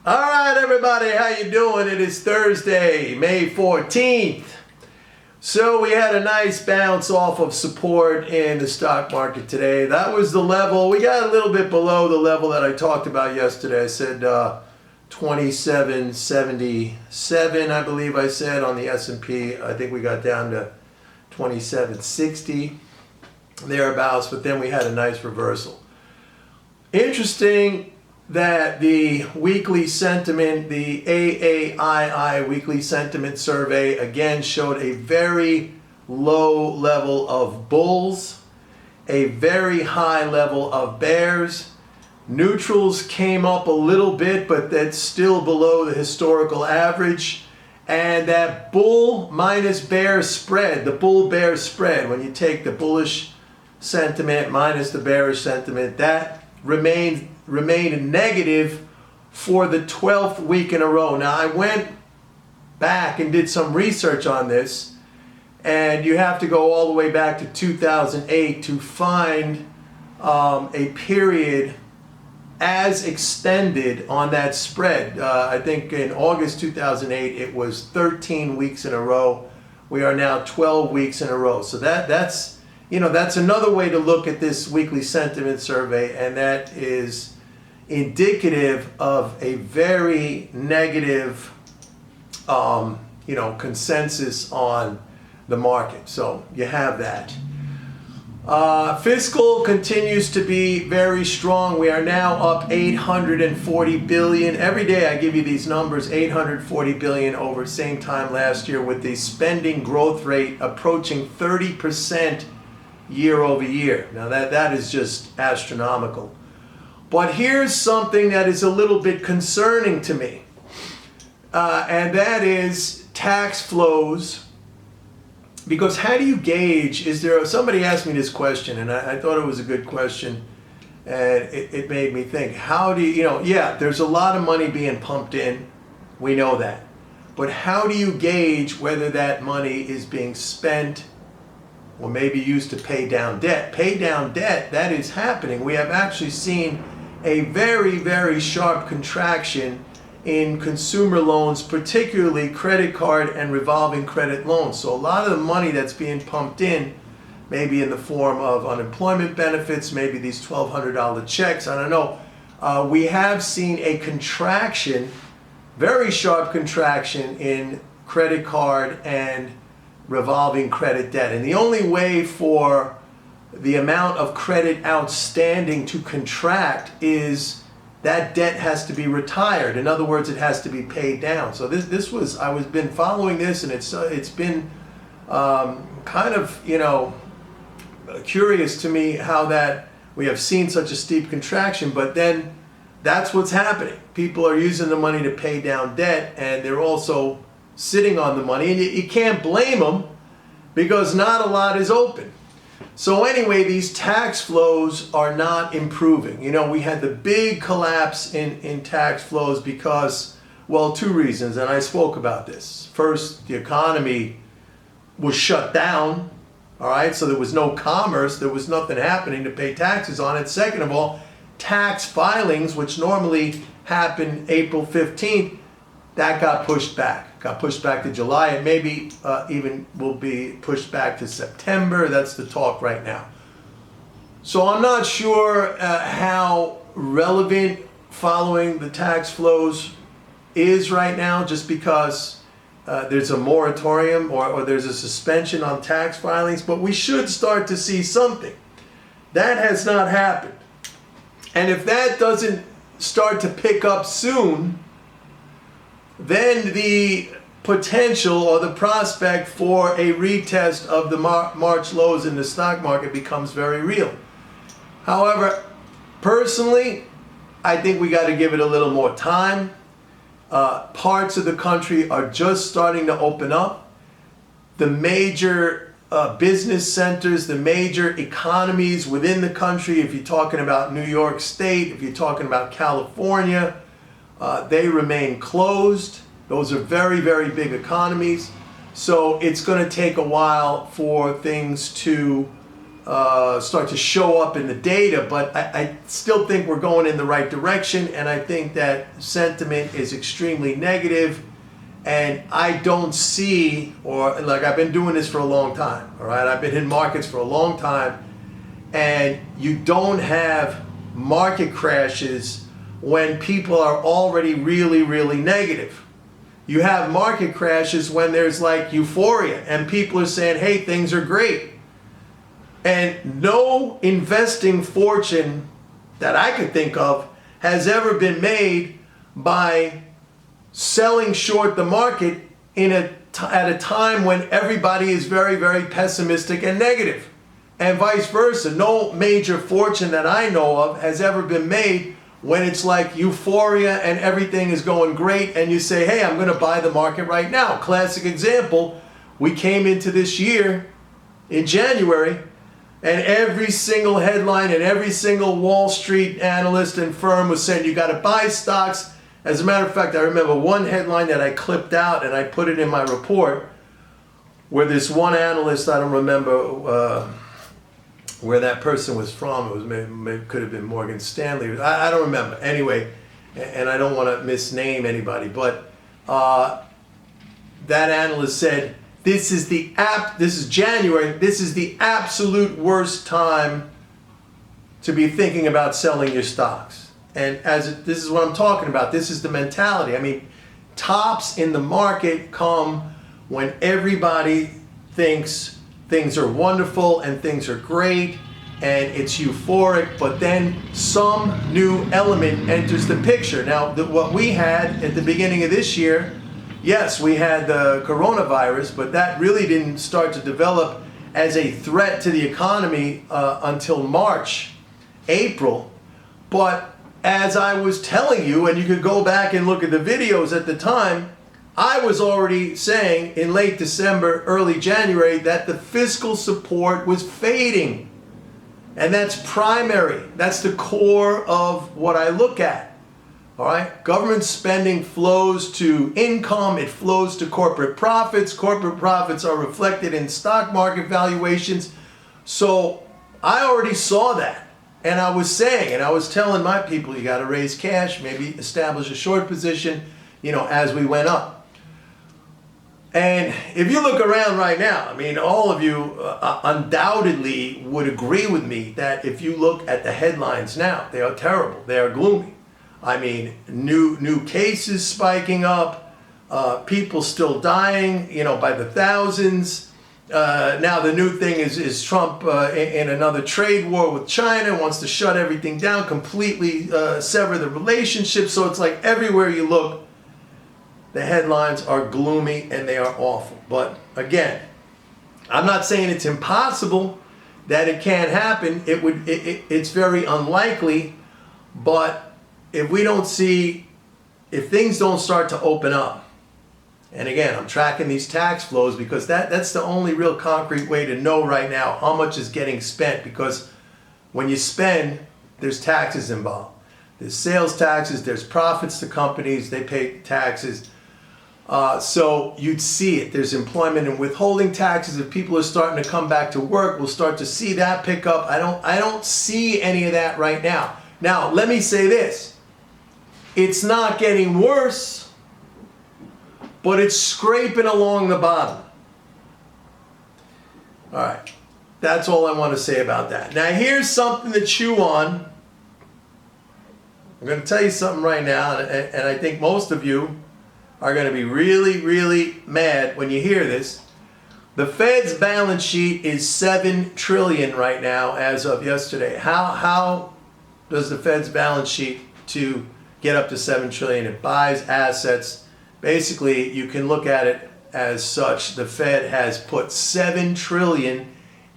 All right, everybody, how you doing? It is Thursday, May 14th. So we had a nice bounce off of support in the stock market today. That was the level. We got a little bit below the level that I talked about yesterday. I said 2777, I believe I said, on the S&P. I think we got down to 2760, thereabouts, but then we had a nice reversal. Interesting that the weekly sentiment, the AAII weekly sentiment survey, again showed a very low level of bulls, a very high level of bears. Neutrals came up a little bit, but that's still below the historical average. And that bull minus bear spread, the bull-bear spread, when you take the bullish sentiment minus the bearish sentiment, that remained negative for the 12th week in a row. Now, I went back and did some research on this, and you have to go all the way back to 2008 to find a period as extended on that spread. I think in August 2008 it was 13 weeks in a row. We are now 12 weeks in a row. So that's another way to look at this weekly sentiment survey, and that is indicative of a very negative consensus on the market. So you have that. Fiscal continues to be very strong. We are now up 840 billion. Every day I give you these numbers, 840 billion over same time last year, with the spending growth rate approaching 30% year over year. Now that is just astronomical. But here's something that is a little bit concerning to me, and that is tax flows. Because how do you gauge, somebody asked me this question, and I thought it was a good question, and it made me think, how do there's a lot of money being pumped in, we know that. But how do you gauge whether that money is being spent or maybe used to pay down debt? Pay down debt, that is happening. We have actually seen a very, very sharp contraction in consumer loans, particularly credit card and revolving credit loans. So a lot of the money that's being pumped in, maybe in the form of unemployment benefits, maybe these $1,200 checks, I don't know. We have seen a contraction, very sharp contraction in credit card and revolving credit debt. And the only way for the amount of credit outstanding to contract is that debt has to be retired. In other words, it has to be paid down. So I've been following this, and it's been kind of curious to me how that we have seen such a steep contraction. But then that's what's happening. People are using the money to pay down debt, and they're also sitting on the money, and you can't blame them because not a lot is open. So anyway, these tax flows are not improving. We had the big collapse in tax flows because, well, two reasons, and I spoke about this. First, the economy was shut down, all right? So there was no commerce, there was nothing happening to pay taxes on it. Second of all, tax filings, which normally happen April 15th, that got pushed back. Got pushed back to July, and maybe even will be pushed back to September. That's the talk right now. So I'm not sure how relevant following the tax flows is right now, just because there's a moratorium or there's a suspension on tax filings, but we should start to see something. That has not happened. And if that doesn't start to pick up soon, then the potential or the prospect for a retest of the March lows in the stock market becomes very real. However, personally, I think we got to give it a little more time. Parts of the country are just starting to open up. The major business centers, the major economies within the country, if you're talking about New York State, if you're talking about California, they remain closed. Those are very, very big economies. So it's going to take a while for things to start to show up in the data, but I still think we're going in the right direction, and I think that sentiment is extremely negative, and I don't see, or like I've been doing this for a long time, all right? I've been in markets for a long time, and you don't have market crashes when people are already really, really negative. You have market crashes when there's like euphoria and people are saying, hey, things are great. And no investing fortune that I could think of has ever been made by selling short the market at a time when everybody is very, very pessimistic and negative. And vice versa. No major fortune that I know of has ever been made when it's like euphoria and everything is going great and you say, hey, I'm going to buy the market right now. Classic example, we came into this year in January and every single headline and every single Wall Street analyst and firm was saying you got to buy stocks. As a matter of fact, I remember one headline that I clipped out and I put it in my report where this one analyst, I don't remember where that person was from. It was maybe could have been Morgan Stanley. I don't remember. Anyway, and I don't want to misname anybody, but that analyst said, this is January, this is the absolute worst time to be thinking about selling your stocks. And this is what I'm talking about. This is the mentality. I mean, tops in the market come when everybody thinks things are wonderful and things are great and it's euphoric, but then some new element enters the picture. Now, what we had at the beginning of this year, yes, we had the coronavirus, but that really didn't start to develop as a threat to the economy until March, April. But as I was telling you, and you could go back and look at the videos at the time, I was already saying in late December, early January, that the fiscal support was fading. And that's primary. That's the core of what I look at. All right? Government spending flows to income. It flows to corporate profits. Corporate profits are reflected in stock market valuations. So I already saw that. And I was saying, and I was telling my people, you got to raise cash, maybe establish a short position, as we went up. And if you look around right now, I mean, all of you undoubtedly would agree with me that if you look at the headlines now, they are terrible. They are gloomy. I mean, new cases spiking up, people still dying, by the thousands. Now the new thing is Trump in another trade war with China, wants to shut everything down, completely sever the relationship. So it's like everywhere you look, the headlines are gloomy and they are awful. But again, I'm not saying it's impossible that it can't happen. It's very unlikely. But if things don't start to open up, and again, I'm tracking these tax flows because that's the only real concrete way to know right now how much is getting spent, because when you spend, there's taxes involved. There's sales taxes, there's profits to companies, they pay taxes. So you'd see it. There's employment and withholding taxes. If people are starting to come back to work, we'll start to see that pick up. I don't see any of that right now. Now, let me say this. It's not getting worse, but it's scraping along the bottom. All right. That's all I want to say about that. Now, here's something to chew on. I'm going to tell you something right now, and I think most of you are going to be really, really mad when you hear this. The Fed's balance sheet is $7 trillion right now as of yesterday. How does the Fed's balance sheet to get up to $7 trillion? It buys assets. Basically, you can look at it as such. The Fed has put $7 trillion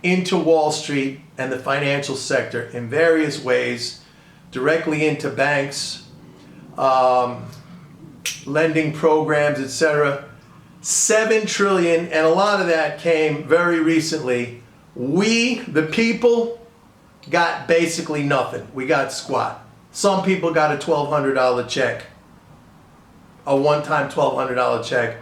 into Wall Street and the financial sector in various ways, directly into banks, lending programs, etc. $7 trillion, and a lot of that came very recently. We, the people, got basically nothing. We got squat. Some people got a $1,200 check, a one-time $1,200 check,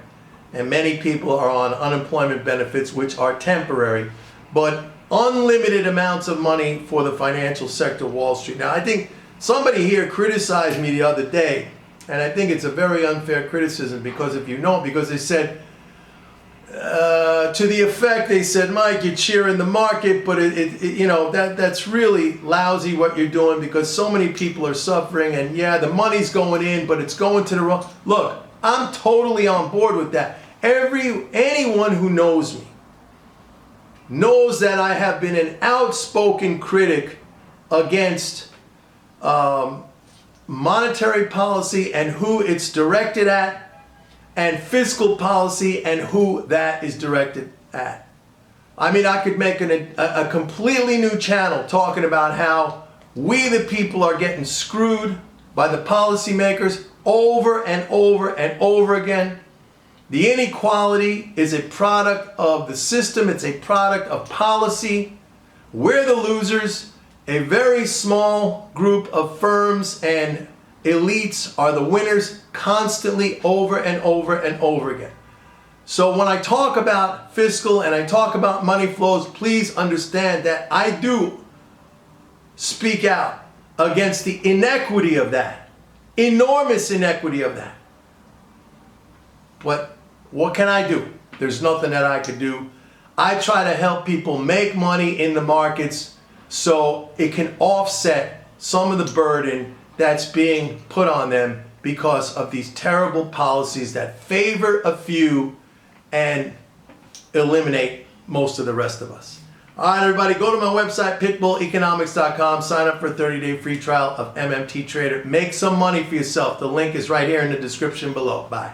and many people are on unemployment benefits, which are temporary. But unlimited amounts of money for the financial sector, Wall Street. Now, I think somebody here criticized me the other day, and I think it's a very unfair criticism because because they said, to the effect, they said, Mike, you're cheering the market, but that's really lousy what you're doing because so many people are suffering, and yeah, the money's going in, but it's going to the wrong. Look, I'm totally on board with that. Anyone who knows me knows that I have been an outspoken critic against monetary policy and who it's directed at, and fiscal policy and who that is directed at. I mean, I could make a completely new channel talking about how we the people are getting screwed by the policymakers over and over and over again. The inequality is a product of the system. It's a product of policy. We're the losers. A very small group of firms and elites are the winners constantly over and over and over again. So when I talk about fiscal and I talk about money flows, please understand that I do speak out against the inequity of that, enormous inequity of that. But what can I do? There's nothing that I could do. I try to help people make money in the markets so it can offset some of the burden that's being put on them because of these terrible policies that favor a few and eliminate most of the rest of us. All right, everybody, go to my website, pitbulleconomics.com. Sign up for a 30-day free trial of MMT Trader. Make some money for yourself. The link is right here in the description below. Bye.